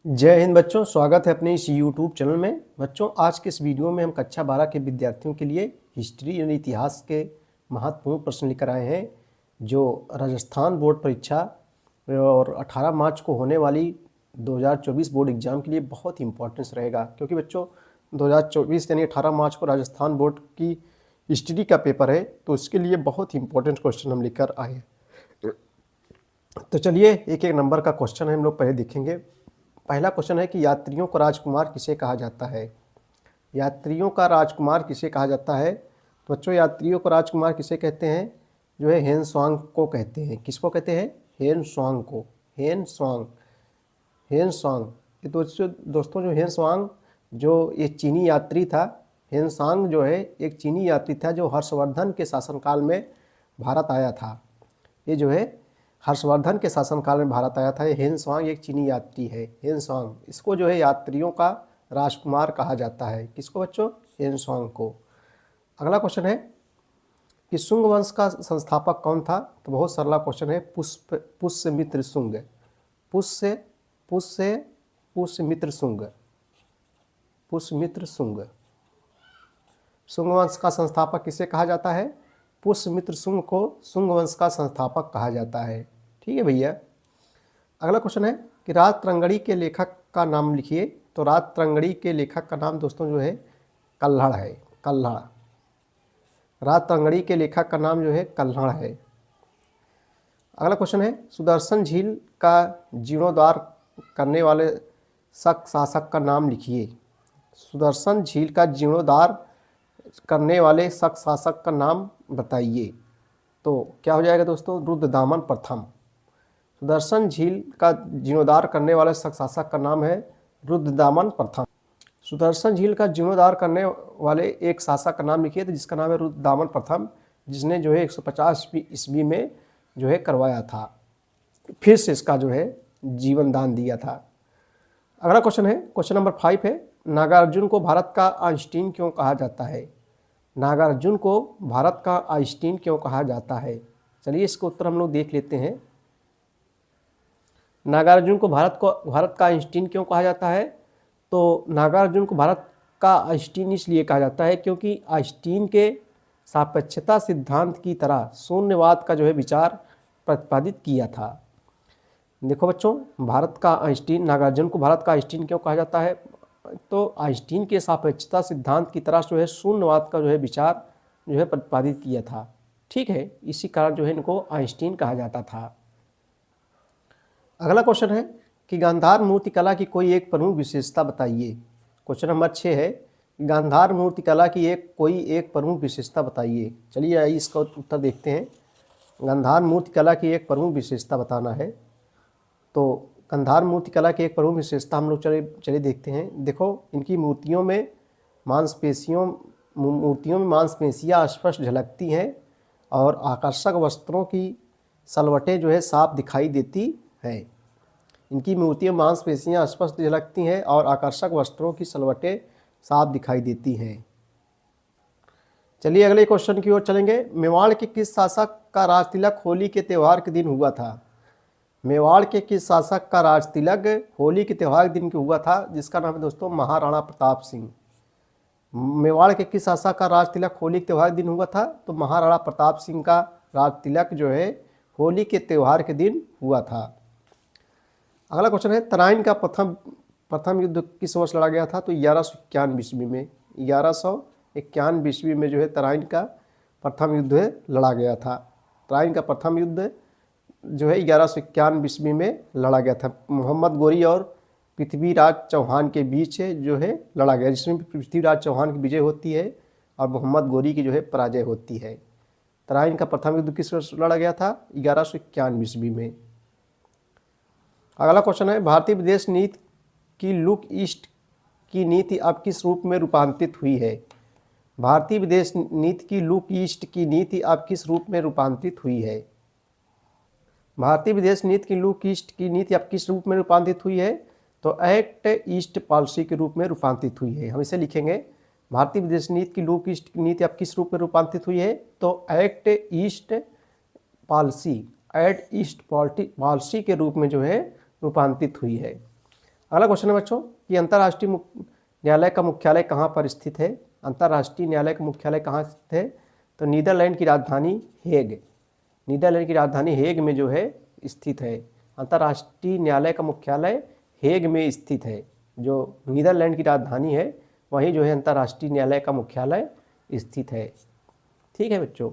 जय हिंद बच्चों, स्वागत है अपने इस YouTube चैनल में। बच्चों, आज के इस वीडियो में हम कक्षा 12 के विद्यार्थियों के लिए हिस्ट्री यानी इतिहास के महत्वपूर्ण प्रश्न लेकर आए हैं, जो राजस्थान बोर्ड परीक्षा और 18 मार्च को होने वाली 2024 बोर्ड एग्ज़ाम के लिए बहुत ही इंपॉर्टेंस रहेगा। क्योंकि बच्चों 2024 यानी 18 मार्च को राजस्थान बोर्ड की हिस्ट्री का पेपर है, तो इसके लिए बहुत ही इंपॉर्टेंट क्वेश्चन हम लेकर आए हैं। तो चलिए एक एक नंबर का क्वेश्चन है, हम लोग पहले देखेंगे। पहला क्वेश्चन है कि यात्रियों का राजकुमार किसे कहा जाता है। यात्रियों का राजकुमार किसे कहा जाता है? तो बच्चों, यात्रियों को राजकुमार किसे कहते हैं? जो है हेन स्वांग को कहते हैं। किसको कहते हैं? हेन स्वांग को। हेन स्वांग, हेन स्वांग। ये दोस्तों जो हेन स्वांग जो ये चीनी यात्री था, हेन सांग जो है एक चीनी यात्री था जो हर्षवर्धन के शासनकाल में भारत आया था। ये जो है हर्षवर्धन के शासनकाल में भारत आया था। हेन स्वांग एक चीनी यात्री है। हेन स्वांग, इसको जो है यात्रियों का राजकुमार कहा जाता है। किसको बच्चों? हेन स्वांग को। अगला क्वेश्चन है कि शुंग वंश का संस्थापक कौन था? तो बहुत सरला क्वेश्चन है, पुष्यमित्र शुंग। पुष्यमित्र शुंग। पुष्यमित्र शुंग। शुंग वंश का संस्थापक किसे कहा जाता है? पुष्यमित्र शुंग को शुंग वंश का संस्थापक कहा जाता है। ठीक है भैया। अगला क्वेश्चन है कि राजतरंगिणी के लेखक का नाम लिखिए। तो राजतरंगिणी के लेखक का नाम दोस्तों जो है कल्हड़ है। कल्हड़। राजतरंगिणी के लेखक का नाम जो है कल्हड़ है। अगला क्वेश्चन है सुदर्शन झील का जीर्णोद्धार करने वाले शक शासक का नाम लिखिए। सुदर्शन झील का जीर्णोद्धार करने वाले शक शासक का नाम बताइए। तो क्या हो जाएगा दोस्तों? रुद्रदामन प्रथम। सुदर्शन झील का जीर्णोद्धार करने वाले शक शासक का नाम है रुद्रदामन प्रथम। सुदर्शन झील का जीर्णोद्धार करने वाले एक शासक का नाम लिखिए, तो जिसका नाम है रुद्रदामन प्रथम, जिसने जो है 150 ईस्वी में जो है करवाया था, फिर से इसका जो है जीवन दान दिया था। अगला क्वेश्चन है, क्वेश्चन नंबर 5 है, नागार्जुन को भारत का आइंस्टीन क्यों कहा जाता है? नागार्जुन को भारत का आइंस्टीन क्यों कहा जाता है? चलिए इसका उत्तर हम लोग देख लेते हैं। नागार्जुन को भारत का आइंस्टीन क्यों कहा जाता है? तो नागार्जुन को भारत का आइंस्टीन इसलिए कहा जाता है क्योंकि आइंस्टीन के सापेक्षता सिद्धांत की तरह शून्यवाद का जो है विचार प्रतिपादित किया था। देखो बच्चों, भारत का आइंस्टीन, नागार्जुन को भारत का आइंस्टीन क्यों कहा जाता है? तो आइंस्टीन के सापेक्षता सिद्धांत की तरह जो है शून्यवाद का जो है विचार जो है प्रतिपादित किया था। ठीक है, इसी कारण जो है इनको आइंस्टीन कहा जाता था। अगला क्वेश्चन है कि गांधार मूर्तिकला की कोई एक प्रमुख विशेषता बताइए। क्वेश्चन नंबर 6 है, गांधार मूर्तिकला की कोई एक प्रमुख विशेषता बताइए। चलिए आइए इसका उत्तर देखते हैं। गांधार मूर्तिकला की एक प्रमुख विशेषता बताना है। तो गांधार मूर्तिकला की एक प्रमुख विशेषता हम लोग चलिए देखते हैं। देखो, इनकी मूर्तियों में मांसपेशियाँ स्पष्ट झलकती हैं और आकर्षक वस्त्रों की सलवटें जो है साफ दिखाई देती हैं। इनकी मूर्तियाँ मांसपेशियाँ स्पष्ट झलकती हैं और आकर्षक वस्त्रों की सलवटें साफ दिखाई देती हैं। चलिए अगले क्वेश्चन की ओर चलेंगे। मेवाड़ के किस शासक का राजतिलक होली के त्यौहार के दिन हुआ था? मेवाड़ के किस शासक का राजतिलक होली के त्यौहार के दिन के हुआ था? जिसका नाम है दोस्तों महाराणा प्रताप सिंह। मेवाड़ के किस शासक का राजतिलक होली के त्यौहार के दिन हुआ था? तो महाराणा प्रताप सिंह का राजतिलक जो है होली के त्यौहार के दिन हुआ था। अगला क्वेश्चन है, तराइन का प्रथम युद्ध किस वर्ष लड़ा गया था? तो 1151 ईस्वी में। 1151 ईस्वी में जो है तराइन का प्रथम युद्ध लड़ा गया था। तराइन का प्रथम युद्ध जो है 1151 ईस्वी में लड़ा गया था। मोहम्मद गोरी और पृथ्वीराज चौहान के बीच जो है लड़ा गया, जिसमें पृथ्वीराज चौहान की विजय होती है और मोहम्मद गोरी की जो है पराजय होती है। तराइन का प्रथम युद्ध किस वर्ष लड़ा गया था? 1151 ईस्वी में। अगला क्वेश्चन है, भारतीय विदेश नीति की लुक ईस्ट की नीति अब किस रूप में रूपांतरित हुई है? भारतीय विदेश नीति की लुक ईस्ट की नीति अब किस रूप में रूपांतरित हुई है? भारतीय विदेश नीति की लुक ईस्ट की नीति अब किस रूप में रूपांतरित हुई है? तो एक्ट ईस्ट पॉलिसी के रूप में रूपांतरित हुई है। हम इसे लिखेंगे, भारतीय विदेश नीति की लुक ईस्ट की नीति अब किस रूप में रूपांतरित हुई है? तो एक्ट ईस्ट पॉलिसी के रूप में जो है रूपांतरित हुई है। अगला क्वेश्चन है बच्चों कि अंतर्राष्ट्रीय न्यायालय का मुख्यालय कहाँ पर स्थित है। अंतर्राष्ट्रीय न्यायालय का मुख्यालय कहाँ स्थित है, तो नीदरलैंड की राजधानी हेग, नीदरलैंड की राजधानी हेग में जो है स्थित है। अंतर्राष्ट्रीय न्यायालय का मुख्यालय हेग में स्थित है, जो नीदरलैंड की राजधानी है वहीं जो है अंतर्राष्ट्रीय न्यायालय का मुख्यालय स्थित है। ठीक है बच्चों।